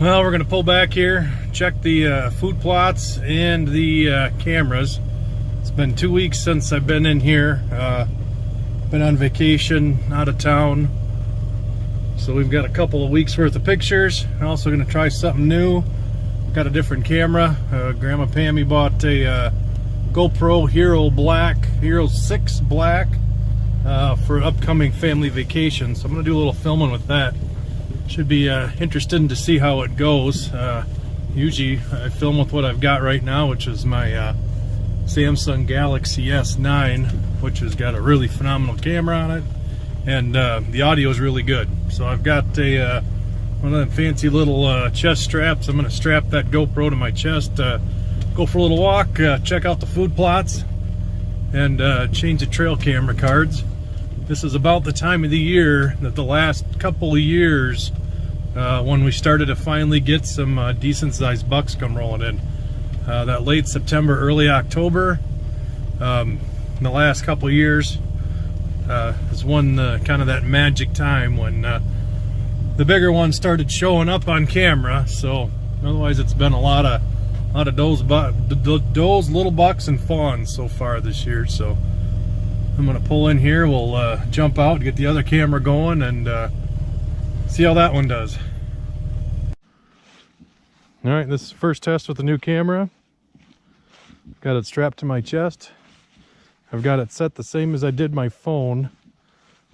Well, we're going to pull back here, check the food plots and the cameras. It's been 2 weeks since I've been in here. Been on vacation, out of town. So we've got a couple of weeks worth of pictures. I'm also going to try something new. Got a different camera. Grandma Pammy bought a GoPro Hero 6 Black for upcoming family vacation. So I'm going to do a little filming with that. Should be interesting to see how it goes. Usually I film with what I've got right now, which is my Samsung Galaxy S9, which has got a really phenomenal camera on it, and the audio is really good. So I've got a one of them fancy little chest straps. I'm going to strap that GoPro to my chest, go for a little walk, check out the food plots, and change the trail camera cards. This is about the time of the year that the last couple of years when we started to finally get some decent sized bucks come rolling in. That late September, early October, in the last couple of years is one kind of that magic time when the bigger ones started showing up on camera. So otherwise it's been a lot of those little bucks and fawns so far this year. So I'm gonna pull in here, we'll jump out, get the other camera going, and see how that one does. All right, this is the first test with the new camera. Got it strapped to my chest. I've got it set the same as I did my phone,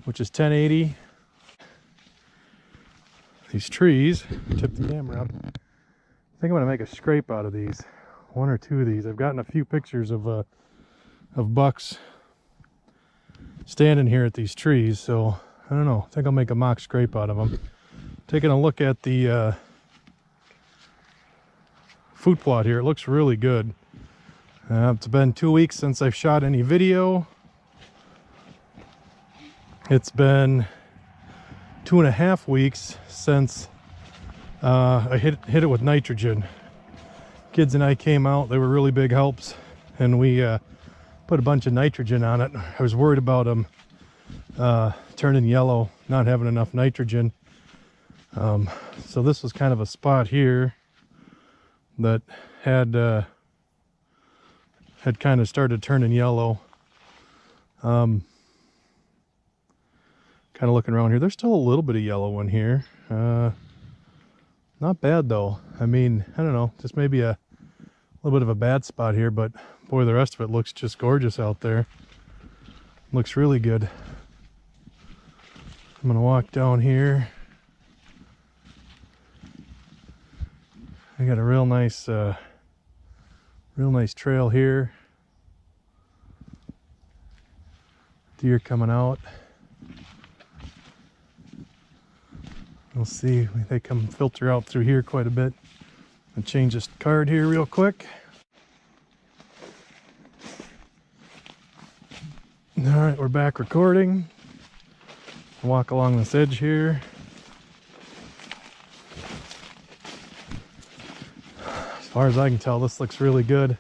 which is 1080. These trees, tip the camera up. I think I'm gonna make a scrape out of these. One or two of these. I've gotten a few pictures of bucks standing here at these trees, so I don't know. I think I'll make a mock scrape out of them. Taking a look at the food plot here, it looks really good. It's been 2 weeks since I've shot any video. It's been 2.5 weeks since I hit it with nitrogen. Kids and I came out, they were really big helps, and we put a bunch of nitrogen on it. I was worried about them turning yellow, not having enough nitrogen. So this was kind of a spot here that had kind of started turning yellow. Kind of looking around here, there's still a little bit of yellow in here. Not bad though. I mean, I don't know, just maybe a little bit of a bad spot here, but boy, the rest of it looks just gorgeous out there. Looks really good. I'm gonna walk down here. I got a real nice trail here. Deer coming out. We'll see, they come filter out through here quite a bit. I'll change this card here real quick. All right, we're back recording. Walk along this edge here. As far as I can tell, this looks really good.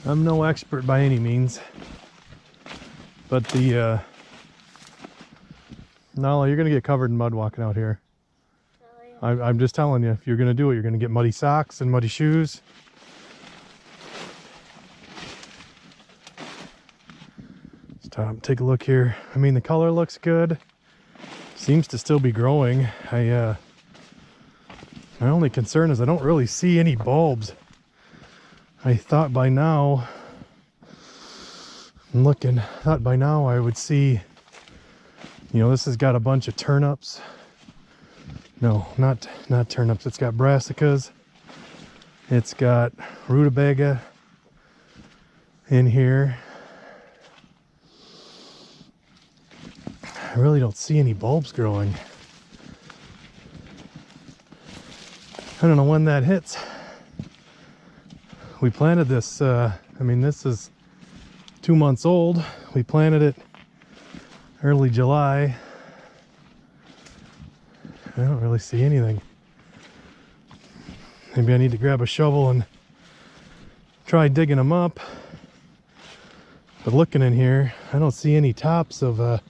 I'm no expert by any means, but the no, you're gonna get covered in mud walking out here. I'm just telling you, if you're gonna do it, you're gonna get muddy socks and muddy shoes. Stop, take a look here. I mean, the color looks good. Seems to still be growing. My only concern is I don't really see any bulbs. I thought by now, I'm looking, thought by now I would see, you know, this has got a bunch of turnips. No, not turnips. It's got brassicas. It's got rutabaga in here. I really don't see any bulbs growing. I don't know when that hits. We planted this, I mean, this is 2 months old. We planted it early July. I don't really see anything. Maybe I need to grab a shovel and try digging them up. But looking in here, I don't see any tops of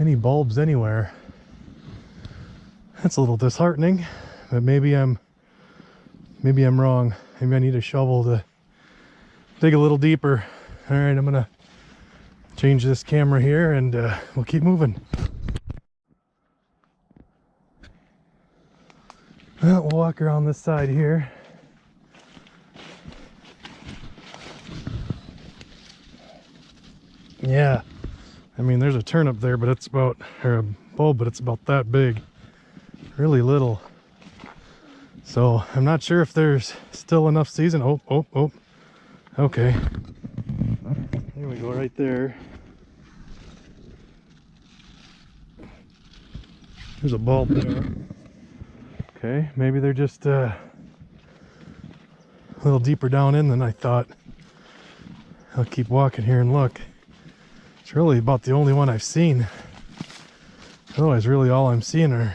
any bulbs anywhere. That's a little disheartening, but maybe I'm wrong. Maybe I need a shovel to dig a little deeper. All right, I'm gonna change this camera here and we'll keep moving. Well, we'll walk around this side here. Yeah, I mean, there's a turnip there, but it's about, or a bulb, but it's about that big. Really little. So I'm not sure if there's still enough season. Oh. Okay. There we go, right there. There's a bulb there. Okay, maybe they're just a little deeper down in than I thought. I'll keep walking here and look. It's really about the only one I've seen. Otherwise, really all I'm seeing are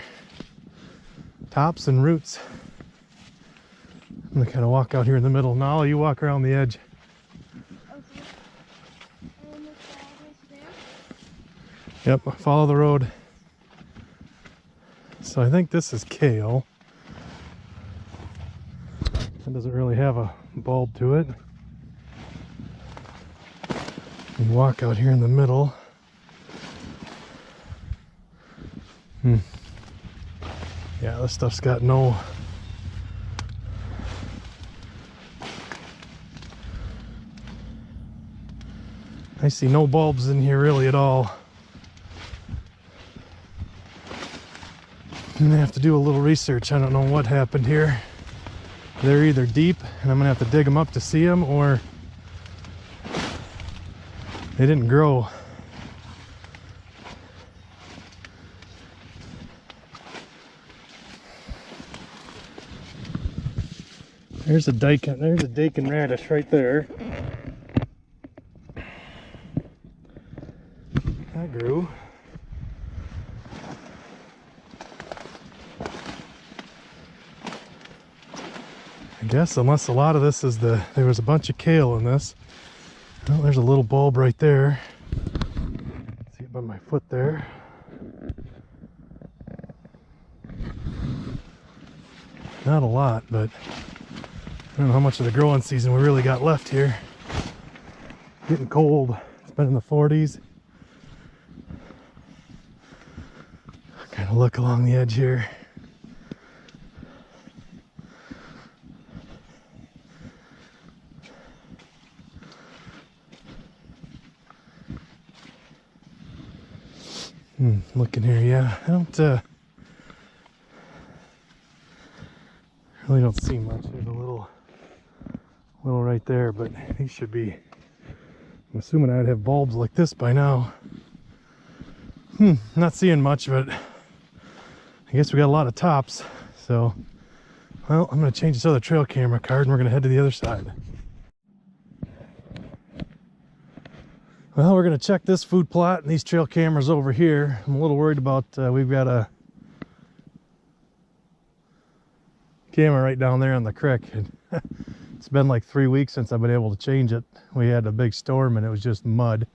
tops and roots. I'm gonna kind of walk out here in the middle. Now you walk around the edge. Yep, follow the road. So I think this is kale. It doesn't really have a bulb to it. You walk out here in the middle. Yeah, this stuff's got no... I see no bulbs in here really at all. I'm gonna have to do a little research. I don't know what happened here. They're either deep and I'm gonna have to dig them up to see them, or they didn't grow. There's a dakin radish right there. That grew. I guess unless a lot of this is there was a bunch of kale in this. Well, there's a little bulb right there. See it by my foot there. Not a lot, but I don't know how much of the growing season we really got left here. Getting cold. It's been in the 40s. Kind of look along the edge here. Looking here, yeah, I don't really don't see much. There's a little right there, but these should be, I'm assuming I'd have bulbs like this by now. Not seeing much, but I guess we got a lot of tops. So, well, I'm gonna change this other trail camera card and we're gonna head to the other side. Well, we're going to check this food plot and these trail cameras over here. I'm a little worried about, we've got a camera right down there on the creek. It's been like 3 weeks since I've been able to change it. We had a big storm and it was just mud.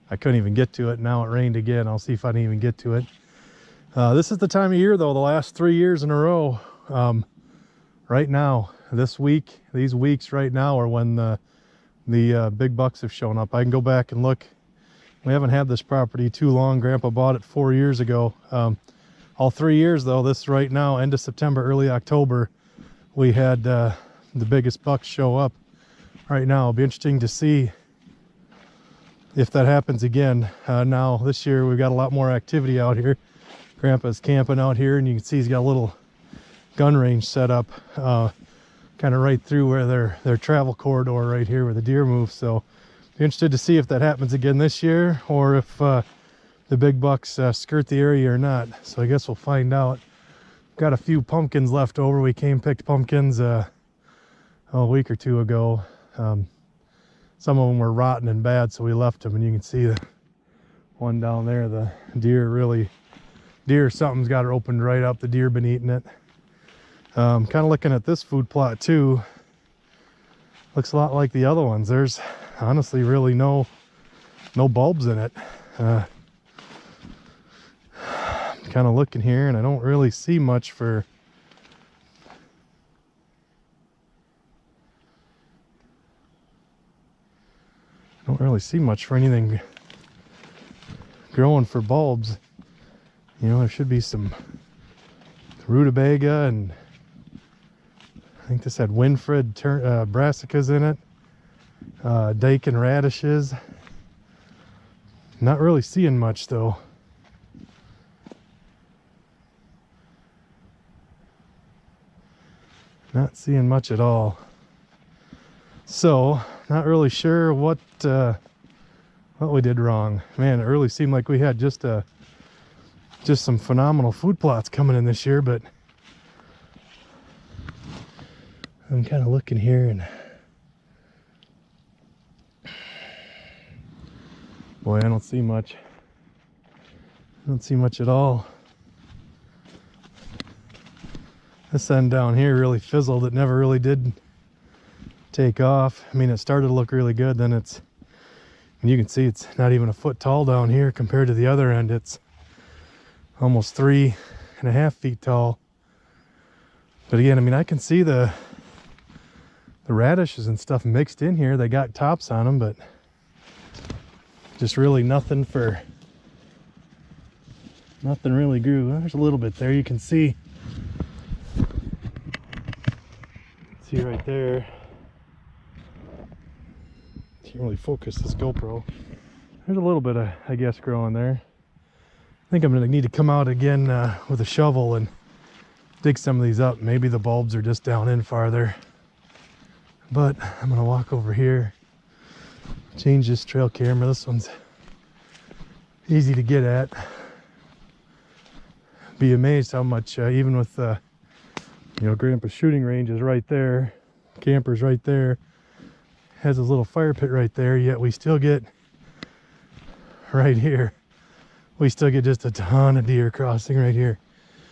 I couldn't even get to it. Now it rained again. I'll see if I can even get to it. This is the time of year though, the last 3 years in a row. Right now, this week, these weeks right now are when the big bucks have shown up. I can go back and look. We haven't had this property too long. Grandpa bought it 4 years ago. All 3 years though, this right now, end of September, early October, we had the biggest bucks show up. Right now, it'll be interesting to see if that happens again. Now this year we've got a lot more activity out here. Grandpa's camping out here and you can see he's got a little gun range set up. Kind of right through where their travel corridor right here where the deer move. So be interested to see if that happens again this year, or if the big bucks skirt the area or not. So I guess we'll find out. Got a few pumpkins left over. We picked pumpkins a week or two ago. Some of them were rotten and bad, so we left them, and you can see the one down there, the deer, something's got her opened right up. The deer been eating it. Kind of looking at this food plot too. Looks a lot like the other ones. There's honestly really no bulbs in it. kind of looking here, and I don't really see much for anything growing for bulbs. You know, there should be some rutabaga, and I think this had Winfred brassicas in it, daikon radishes. Not really seeing much though. Not seeing much at all. So, not really sure what we did wrong. Man, it really seemed like we had just some phenomenal food plots coming in this year, but I'm kind of looking here, and boy, I don't see much. I don't see much at all. This end down here really fizzled. It never really did take off. I mean, it started to look really good, then and you can see it's not even a foot tall down here compared to the other end. It's almost 3.5 feet tall. But again, I mean, I can see the radishes and stuff mixed in here. They got tops on them, but just really nothing really grew. Well, there's a little bit there. You can see right there. Can't really focus this GoPro. There's a little bit of, I guess, growing there. I think I'm gonna need to come out again with a shovel and dig some of these up. Maybe the bulbs are just down in farther. But I'm gonna walk over here, change this trail camera. This one's easy to get at. Be amazed how much, even with you know, Grandpa's shooting range is right there, camper's right there, has a little fire pit right there, yet we still get right here, we still get just a ton of deer crossing right here.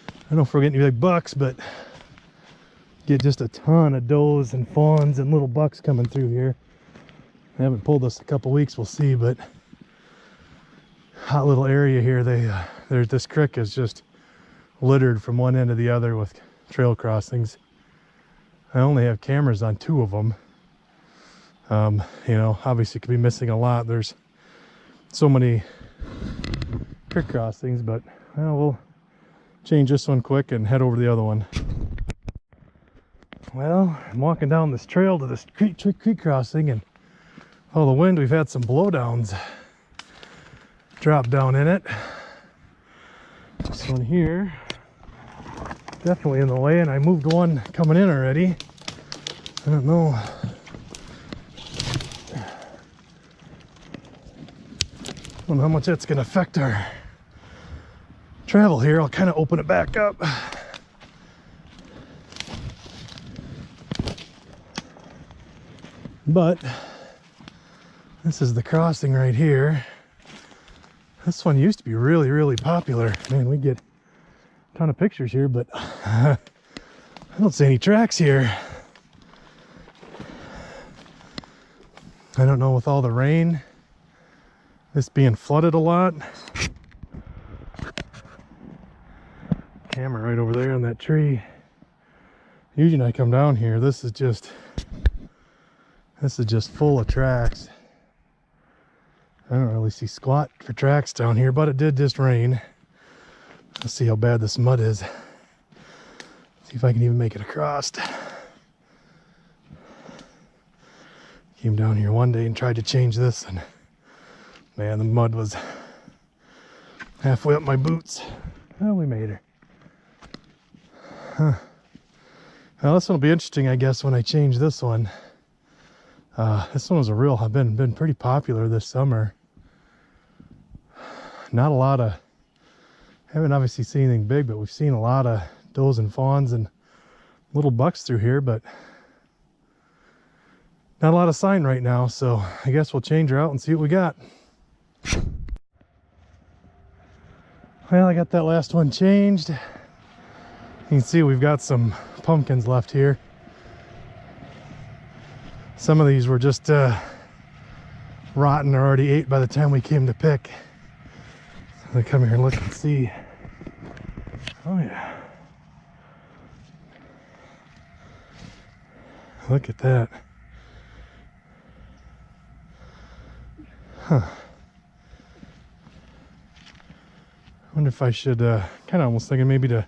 I don't know if we're getting any big bucks, but get just a ton of does and fawns and little bucks coming through here. I haven't pulled this a couple weeks, we'll see, but hot little area here. There's this creek is just littered from one end to the other with trail crossings. I only have cameras on 2 of them. You know, obviously could be missing a lot. There's so many creek crossings, but we'll change this one quick and head over to the other one. Well, I'm walking down this trail to this creek crossing, and all the wind, we've had some blowdowns drop down in it. This one here, definitely in the way, and I moved one coming in already. I don't know. I don't know how much that's going to affect our travel here. I'll kind of open it back up. But this is the crossing right here. This one used to be really, really popular. Man, we get a ton of pictures here, but I don't see any tracks here. I don't know, with all the rain, this being flooded a lot. Camera right over there on that tree. Usually when I come down here, this is just full of tracks. I don't really see squat for tracks down here, but it did just rain. Let's see how bad this mud is. See if I can even make it across. Came down here one day and tried to change this, and man, the mud was halfway up my boots. Well, we made her. Huh. Well, this one will be interesting, I guess, when I change this one. This one was been pretty popular this summer. Not a lot of, haven't obviously seen anything big, but we've seen a lot of does and fawns and little bucks through here, but not a lot of sign right now, so I guess we'll change her out and see what we got. Well, I got that last one changed. You can see we've got some pumpkins left here. Some of these were just rotten or already ate by the time we came to pick. So I come here and look and see. Oh yeah. Look at that. Huh. I wonder if I should, kind of almost thinking maybe to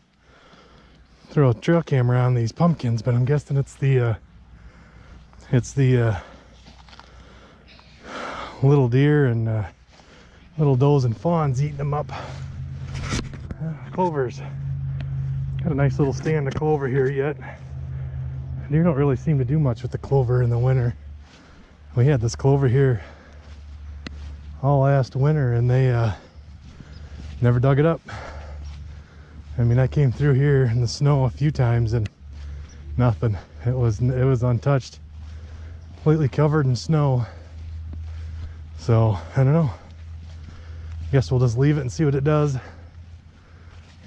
throw a trail camera on these pumpkins, but I'm guessing it's the little deer and little does and fawns eating them up. Clovers. Got a nice little stand of clover here yet. Deer don't really seem to do much with the clover in the winter. We had this clover here all last winter and they never dug it up. I mean, I came through here in the snow a few times and nothing. It was untouched, completely covered in snow. So I don't know. Guess we'll just leave it and see what it does.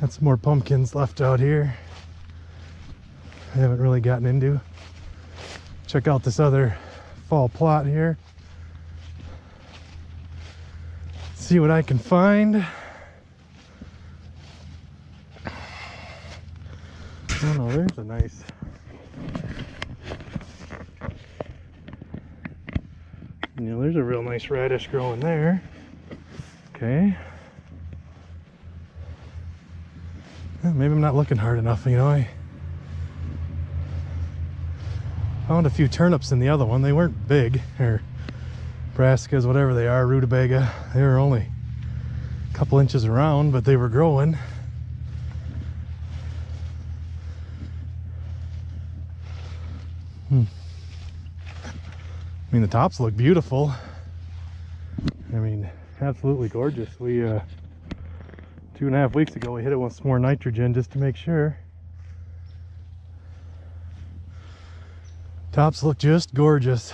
Got some more pumpkins left out here I haven't really gotten into. Check out this other fall plot here. See what I can find. Oh no, there's a nice. Yeah, there's a real nice radish growing there. Okay. Well, maybe I'm not looking hard enough, you know. I found a few turnips in the other one. They weren't big, or brassicas, whatever they are, rutabaga. They were only a couple inches around, but they were growing. I mean, the tops look beautiful. I mean, absolutely gorgeous. We 2.5 weeks ago we hit it with some more nitrogen just to make sure. Tops look just gorgeous.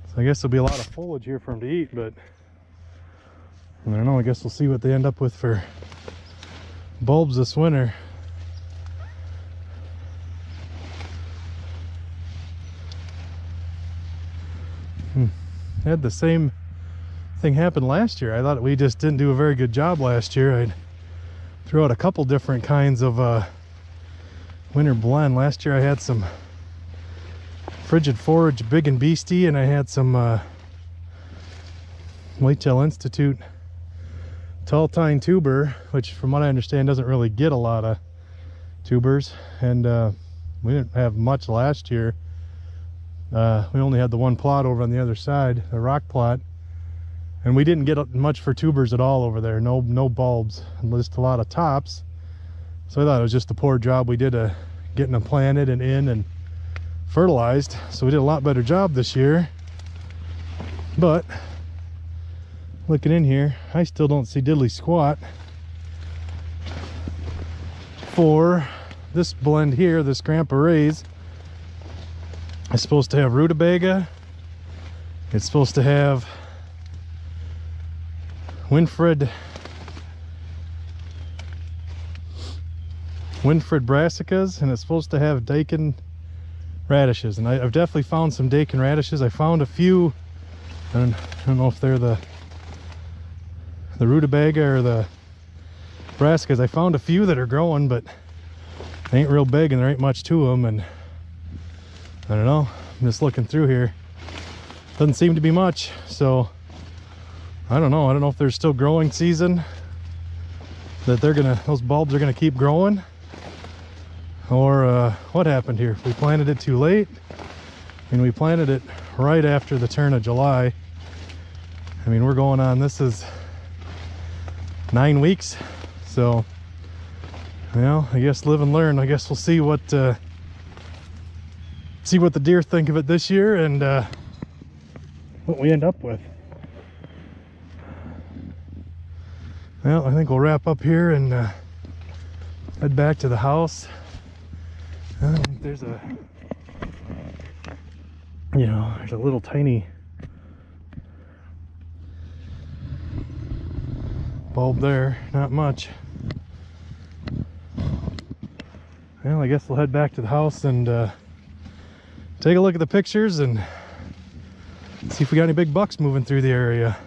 So I guess there'll be a lot of foliage here for them to eat, but I don't know, I guess we'll see what they end up with for bulbs this winter. I had the same thing happen last year. I thought we just didn't do a very good job last year. I threw out a couple different kinds of winter blend. Last year I had some Frigid Forage Big and Beastie, and I had some Whitetail Institute Tall Tine Tuber, which from what I understand doesn't really get a lot of tubers, and we didn't have much last year. We only had the one plot over on the other side, the rock plot, and we didn't get much for tubers at all over there. No bulbs, just a lot of tops. So I thought it was just a poor job we did getting them planted and in and fertilized. So we did a lot better job this year. But looking in here, I still don't see diddly squat for this blend here, this Grandpa Ray's. It's supposed to have rutabaga. It's supposed to have Winfred brassicas, and it's supposed to have dakin radishes. And I've definitely found some dakin radishes. I found a few. I don't know if they're the rutabaga or the brassicas. I found a few that are growing, but they ain't real big and there ain't much to them. And I don't know, I'm just looking through here. Doesn't seem to be much, so I don't know if there's still growing season, that those bulbs are gonna keep growing, or what happened here. If we planted it too late, and we planted it right after the turn of July. I mean, we're going on, this is 9 weeks, so, well, I guess live and learn. I guess we'll see what the deer think of it this year, and what we end up with. Well, I think we'll wrap up here and head back to the house. I think there's there's a little tiny bulb there, not much. Well, I guess we'll head back to the house and take a look at the pictures and see if we got any big bucks moving through the area.